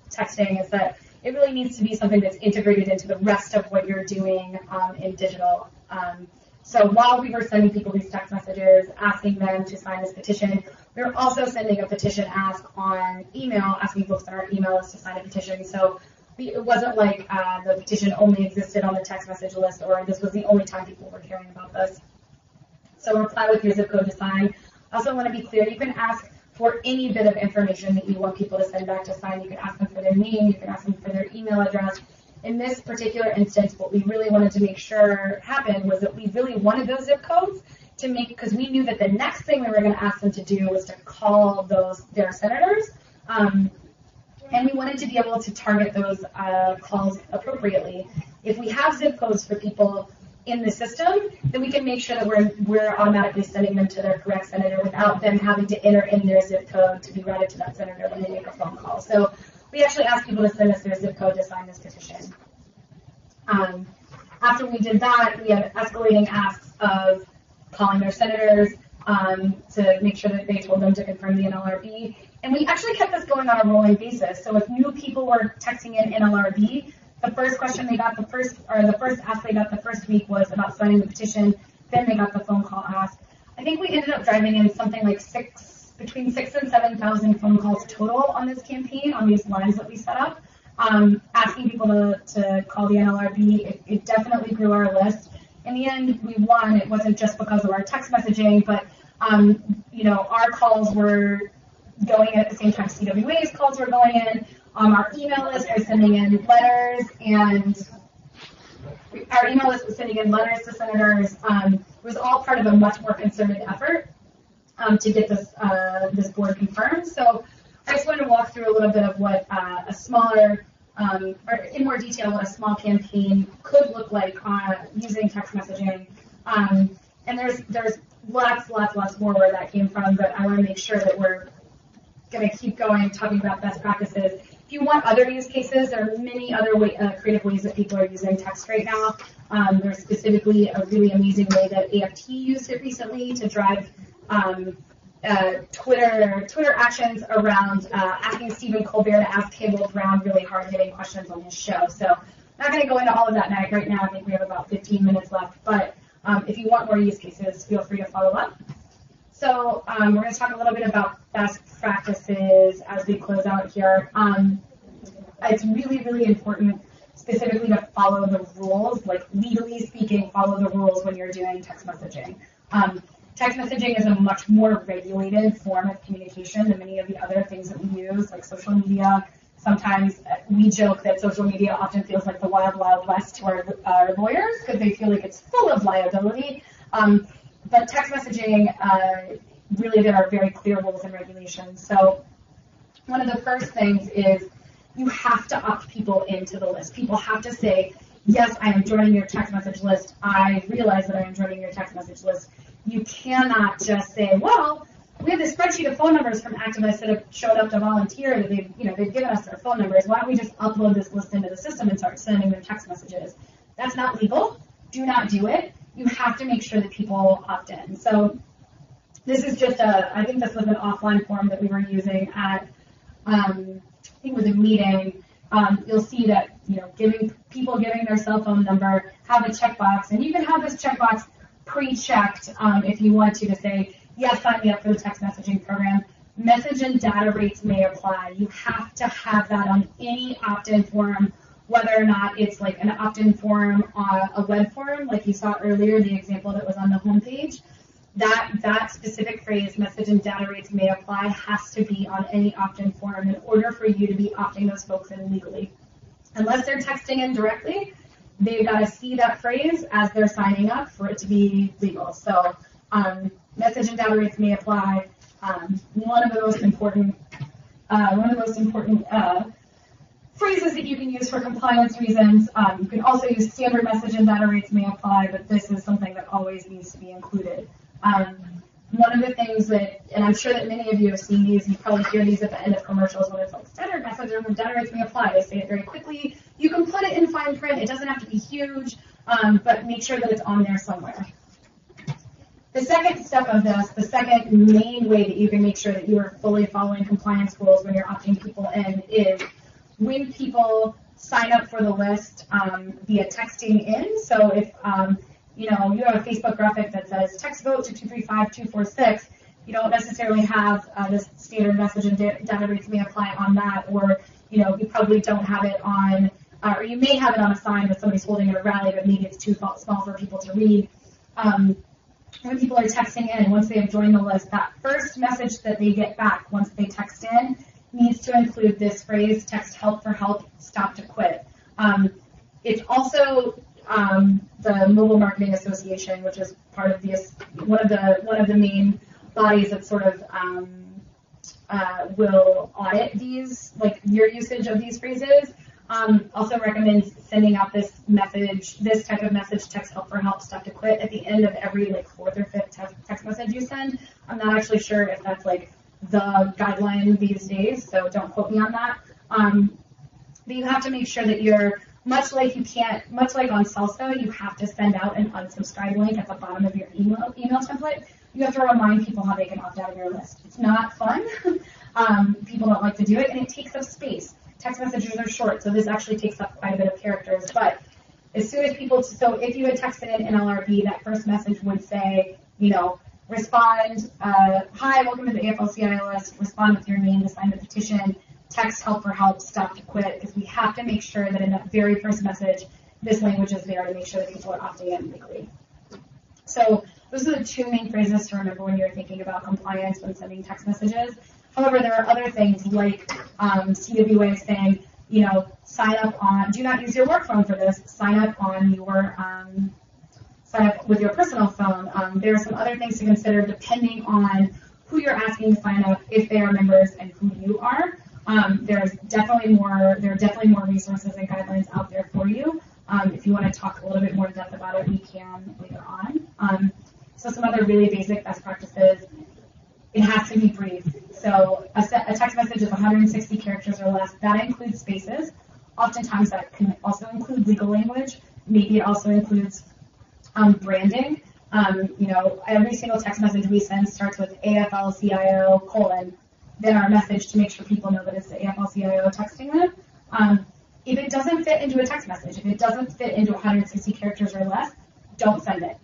texting is that it really needs to be something that's integrated into the rest of what you're doing in digital. So while we were sending people these text messages, asking them to sign this petition, we were also sending a petition ask on email, asking folks on our email list to sign a petition. So it wasn't like the petition only existed on the text message list, or this was the only time people were caring about this. So reply with your zip code to sign. I also want to be clear, you can ask for any bit of information that you want people to send back to sign. You can ask them for their name, you can ask them for their email address. In this particular instance, what we really wanted to make sure happened was that we really wanted those zip codes to make, because we knew that the next thing we were going to ask them to do was to call their senators, and we wanted to be able to target those calls appropriately. If we have zip codes for people in the system, then we can make sure that we're automatically sending them to their correct senator without them having to enter in their zip code to be routed to that senator when they make a phone call. So we actually asked people to send us their zip code to sign this petition. After we did that, we had escalating asks of calling their senators to make sure that they told them to confirm the NLRB. And we actually kept this going on a rolling basis. So if new people were texting in NLRB, the first question they got, the first ask they got the first week was about signing the petition. Then they got the phone call ask. I think we ended up driving in something like between 6,000 and 7,000 phone calls total on this campaign, on these lines that we set up, asking people to call the NLRB. It definitely grew our list. In the end, we won. It wasn't just because of our text messaging, but our calls were going in at the same time CWA's calls were going in. Our email list was sending in letters, and our email list was sending in letters to senators. It was all part of a much more concerted effort to get this board confirmed. So I just wanted to walk through a little bit of what a smaller, or in more detail, what a small campaign could look like using text messaging. And there's lots more where that came from, but I want to make sure that we're going to keep going, talking about best practices. If you want other use cases, there are many other creative ways that people are using text right now. There's specifically a really amazing way that AFT used it recently to drive Twitter actions around asking Stephen Colbert to ask Campbell Brown really hard-hitting questions on his show. So I'm not going to go into all of that right now. I think we have about 15 minutes left. But if you want more use cases, feel free to follow up. So we're going to talk a little bit about best practices as we close out here. It's really, really important specifically to follow the rules, like legally speaking, follow the rules when you're doing text messaging. Text messaging is a much more regulated form of communication than many of the other things that we use, like social media. Sometimes we joke that social media often feels like the wild, wild west to our lawyers because they feel like it's full of liability. But text messaging, really there are very clear rules and regulations. So one of the first things is you have to opt people into the list. People have to say, yes, I am joining your text message list. I realize that I am joining your text message list. You cannot just say, well, we have this spreadsheet of phone numbers from activists that have showed up to volunteer. That they've given us their phone numbers. Why don't we just upload this list into the system and start sending them text messages? That's not legal. Do not do it. You have to make sure that people opt in. So this is just I think this was an offline form that we were using at, I think it was a meeting. You'll see that, giving their cell phone number, have a checkbox, and you can have this checkbox pre-checked if you want to say, yes, sign me up for the text messaging program. Message and data rates may apply. You have to have that on any opt-in form, whether or not it's like an opt-in form on a web form, like you saw earlier, the example that was on the homepage. That specific phrase, message and data rates may apply, has to be on any opt-in form in order for you to be opting those folks in legally. Unless they're texting in directly, they've got to see that phrase as they're signing up for it to be legal. So message and data rates may apply. One of the most important phrases that you can use for compliance reasons. You can also use standard message and data rates may apply, but this is something that always needs to be included. One of the things that, and I'm sure that many of you have seen these, you probably hear these at the end of commercials when it's like standard message and data rates may apply. They say it very quickly. You can put it in fine print. It doesn't have to be huge, but make sure that it's on there somewhere. The second step of this, the second main way that you can make sure that you are fully following compliance rules when you're opting people in is when people sign up for the list via texting in. So if you have a Facebook graphic that says text vote to 235-246, you don't necessarily have this standard message and data rates may apply on that, or you probably don't have it on, or you may have it on a sign that somebody's holding at a rally, but maybe it's too small for people to read. When people are texting in, once they have joined the list, that first message that they get back once they text in needs to include this phrase, text help for help, stop to quit. It's also the Mobile Marketing Association, which is part of one of the main bodies that sort of will audit these, like your usage of these phrases. Also recommends sending out this type of message, text help for help, stop to quit, at the end of every fourth or fifth text message you send. I'm not actually sure if that's the guideline these days, so don't quote me on that. But you have to make sure that you're, much like on Salsa, you have to send out an unsubscribe link at the bottom of your email template. You have to remind people how they can opt out of your list. It's not fun. People don't like to do it, and it takes up space. Text messages are short, so this actually takes up quite a bit of characters. But as soon as so if you had texted in NLRB, that first message would say, respond, hi, welcome to the AFL-CIO list, respond with your name to sign the petition, text help for help, stop to quit, because we have to make sure that in that very first message, this language is there to make sure that people are opting in legally. So those are the two main phrases to remember when you're thinking about compliance when sending text messages. However, there are other things like CWA saying, sign up on, do not use your work phone for this, sign up with your personal phone. There are some other things to consider depending on who you're asking to sign up, if they are members, and who you are. There are definitely more resources and guidelines out there for you. If you want to talk a little bit more in depth about it, we can later on. So some other really basic best practices. It has to be brief. So a text message is 160 characters or less. That includes spaces. Oftentimes that can also include legal language. Maybe it also includes branding. Every single text message we send starts with AFL-CIO : then our message to make sure people know that it's the AFL-CIO texting them. If it doesn't fit into a text message, if it doesn't fit into 160 characters or less, don't send it.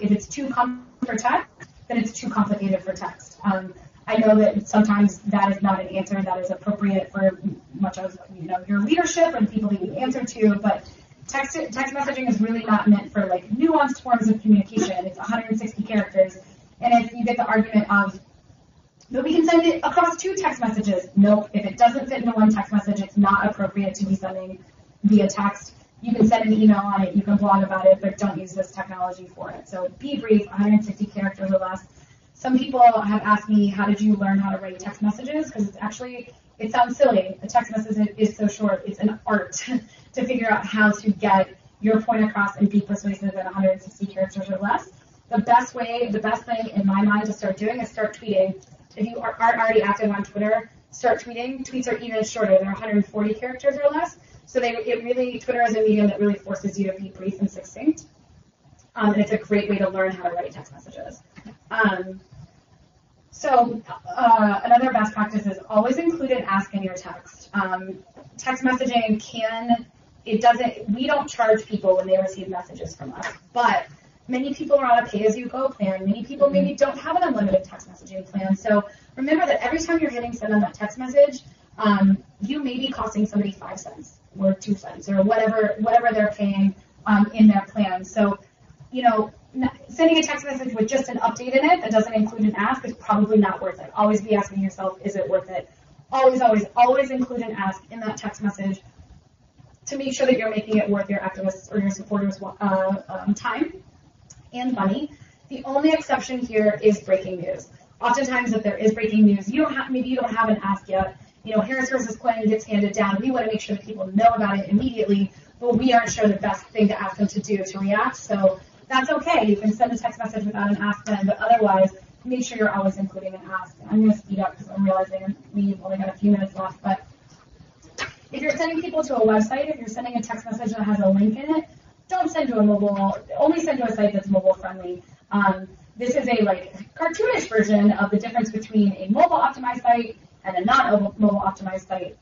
If it's too complicated for text, then it's too complicated for text. I know that sometimes that is not an answer that is appropriate for much of your leadership and people that you answer to, but text messaging is really not meant for nuanced forms of communication. It's 160 characters, and if you get the argument of, but we can send it across 2 text messages. Nope. If it doesn't fit into one text message, it's not appropriate to be sending via text. You can send an email on it. You can blog about it, but don't use this technology for it. So be brief, 160 characters or less. Some people have asked me, how did you learn how to write text messages? Because it sounds silly. A text message is so short. It's an art to figure out how to get your point across and be persuasive in 160 characters or less. The best thing in my mind to start doing is start tweeting. If you aren't already active on Twitter, start tweeting. Tweets are even shorter. They're 140 characters or less. So Twitter is a medium that really forces you to be brief and succinct. And it's a great way to learn how to write text messages. Another best practice is always include an ask in your text. Text messaging we don't charge people when they receive messages from us, but many people are on a pay-as-you-go plan. Many people maybe don't have an unlimited text messaging plan. So remember that every time you're hitting send on that text message, you may be costing somebody 5 cents or 2 cents or whatever they're paying in their plan. So, sending a text message with just an update in it that doesn't include an ask is probably not worth it. Always be asking yourself, is it worth it? Always, always, always include an ask in that text message. to make sure that you're making it worth your activists or your supporters' time and money. The only exception here is breaking news. Oftentimes, if there is breaking news, maybe you don't have an ask yet. Harris versus Clinton gets handed down. We want to make sure that people know about it immediately, but we aren't sure the best thing to ask them to do to react. So that's okay. You can send a text message without an ask then, but otherwise, make sure you're always including an ask. I'm going to speed up because I'm realizing we've only got a few minutes left. But if you're sending people to a website, if you're sending a text message that has a link in it, don't send to only send to a site that's mobile friendly. This is a cartoonish version of the difference between a mobile optimized site and a non-mobile optimized site.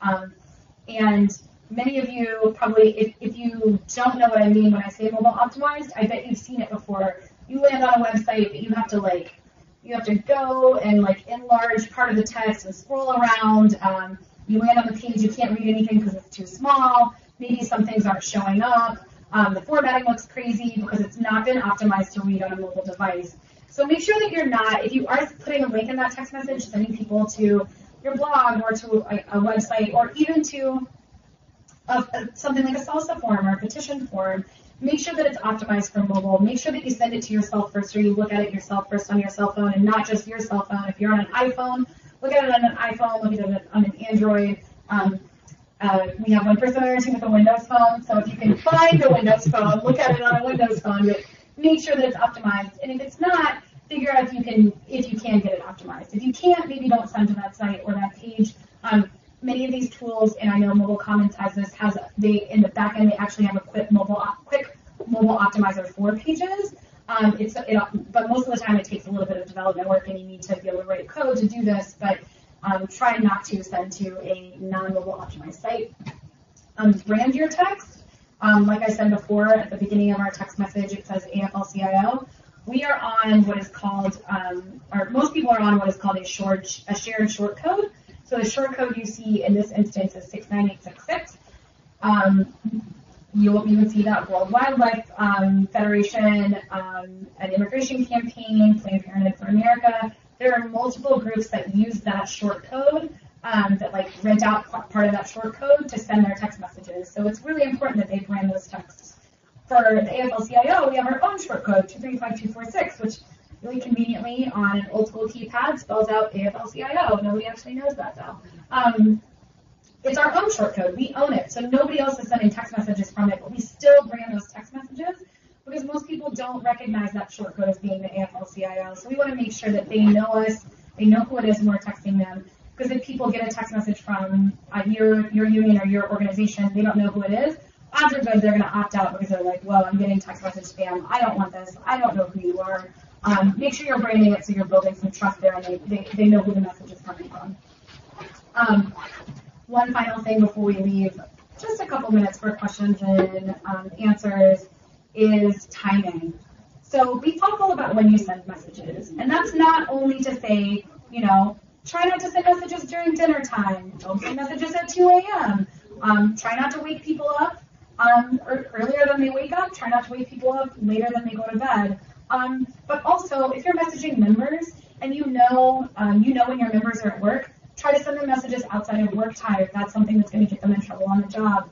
And many of you probably, if you don't know what I mean when I say mobile optimized, I bet you've seen it before. You land on a website, but you have to go and enlarge part of the text and scroll around. You land on the page, you can't read anything because it's too small. Maybe some things aren't showing up. The formatting looks crazy because it's not been optimized to read on a mobile device. So make sure that you're not, if you are putting a link in that text message, sending people to your blog or to a website or even to something like a salsa form or a petition form, make sure that it's optimized for mobile. Make sure that you send it to yourself first, or you look at it yourself first on your cell phone, and not just your cell phone. If you're on an iPhone, look at it on an iPhone, look at it on an Android. We have one person on our team with a Windows phone, so if you can find a Windows phone, look at it on a Windows phone, but make sure that it's optimized. And if it's not, figure out if you can get it optimized. If you can't, maybe don't send to that site or that page. Many of these tools, and I know Mobile Comments has this, in the back end they actually have a quick mobile optimizer for pages. But most of the time it takes a little bit of development work, and you need to be able to write code to do this. But try not to send to a non-mobile optimized site. Brand your text. Like I said before, at the beginning of our text message, it says AFL-CIO. We are on what is called, or most people are on what is called a shared short code. So the short code you see in this instance is 69866. You will even see that World Wildlife Federation, an immigration campaign, Planned Parenthood for America. There are multiple groups that use that short code, that rent out part of that short code to send their text messages. So it's really important that they brand those texts. For the AFL-CIO, we have our own short code, 235246, which really conveniently on an old school keypad spells out AFL-CIO. Nobody actually knows that though. It's our own short code. We own it. So nobody else is sending text messages from it, but we still brand those text messages because most people don't recognize that short code as being the AFL-CIO. So we want to make sure that they know us, they know who it is when we're texting them. Because if people get a text message from your union or your organization, they don't know who it is, odds are good they're going to opt out because they're like, well, I'm getting text message spam. I don't want this. I don't know who you are. Make sure you're branding it so you're building some trust there and they know who the message is coming from. One final thing before we leave, just a couple minutes for questions and answers, is timing. So be thoughtful about when you send messages. And that's not only to say, try not to send messages during dinner time. Don't send messages at 2 a.m. Try not to wake people up earlier than they wake up. Try not to wake people up later than they go to bed. But also, if you're messaging members and you know when your members are at work, try to send them messages outside of work time if that's something that's going to get them in trouble on the job.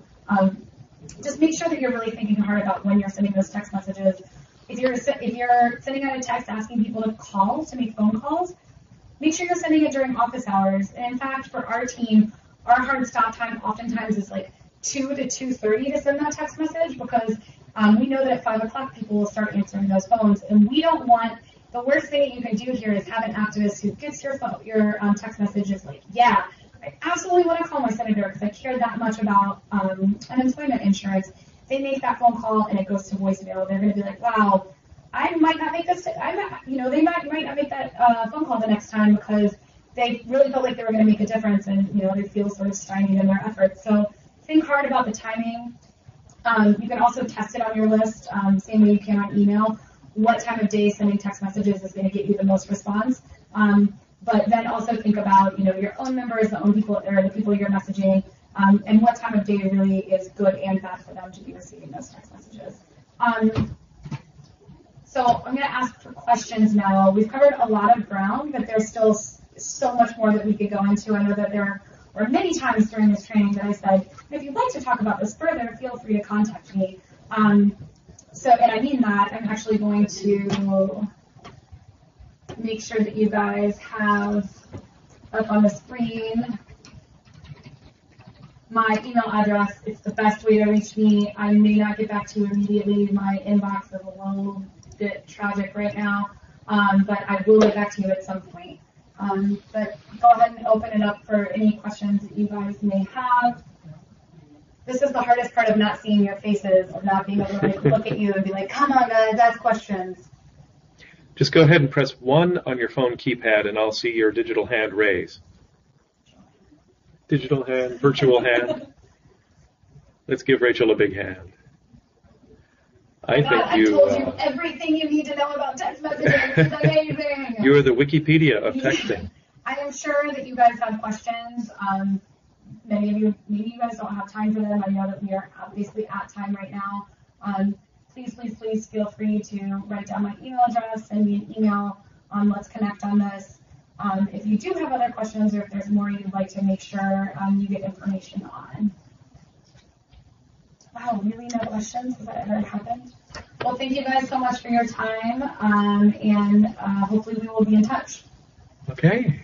Just make sure that you're really thinking hard about when you're sending those text messages. If you're sending out a text asking people to make phone calls, make sure you're sending it during office hours. And in fact, for our team, our hard stop time oftentimes is 2 to 2:30 to send that text message because we know that at 5 o'clock people will start answering those phones. And we don't want, the worst thing that you can do here is have an activist who gets your text message is yeah, I absolutely want to call my senator because I care that much about unemployment insurance. They make that phone call and it goes to voicemail. They're going to be like, wow, I might not make this. They might not make that phone call the next time because they really felt like they were going to make a difference, and they feel sort of stymied in their efforts. So think hard about the timing. You can also test it on your list, same way you can on email. What time of day sending text messages is going to get you the most response? But then also think about your own members, the people you're messaging, and what time of day really is good and bad for them to be receiving those text messages. So I'm going to ask for questions now. We've covered a lot of ground, but there's still so much more that we could go into. I know that there are or many times during this training that I said, if you'd like to talk about this further, feel free to contact me. And I mean that. I'm actually going to make sure that you guys have up on the screen my email address. It's the best way to reach me. I may not get back to you immediately. My inbox is a little bit tragic right now, but I will get back to you at some point. But go ahead and open it up for any questions that you guys may have. This is the hardest part of not seeing your faces, of not being able to look at you and be like, come on guys, ask questions. Just go ahead and press 1 on your phone keypad and I'll see your digital hand raise. Digital hand, virtual hand. Let's give Rachel a big hand. I told you everything you need to know about text messaging. It's amazing. You are the Wikipedia of texting. I am sure that you guys have questions. Many of you, maybe you guys don't have time for them. I know that we are basically at time right now. Please feel free to write down my email address, send me an email. Let's connect on this. If you do have other questions or if there's more you'd like to make sure you get information on. Wow, really no questions? Has that ever happened? Well, thank you guys so much for your time, and hopefully we will be in touch. Okay.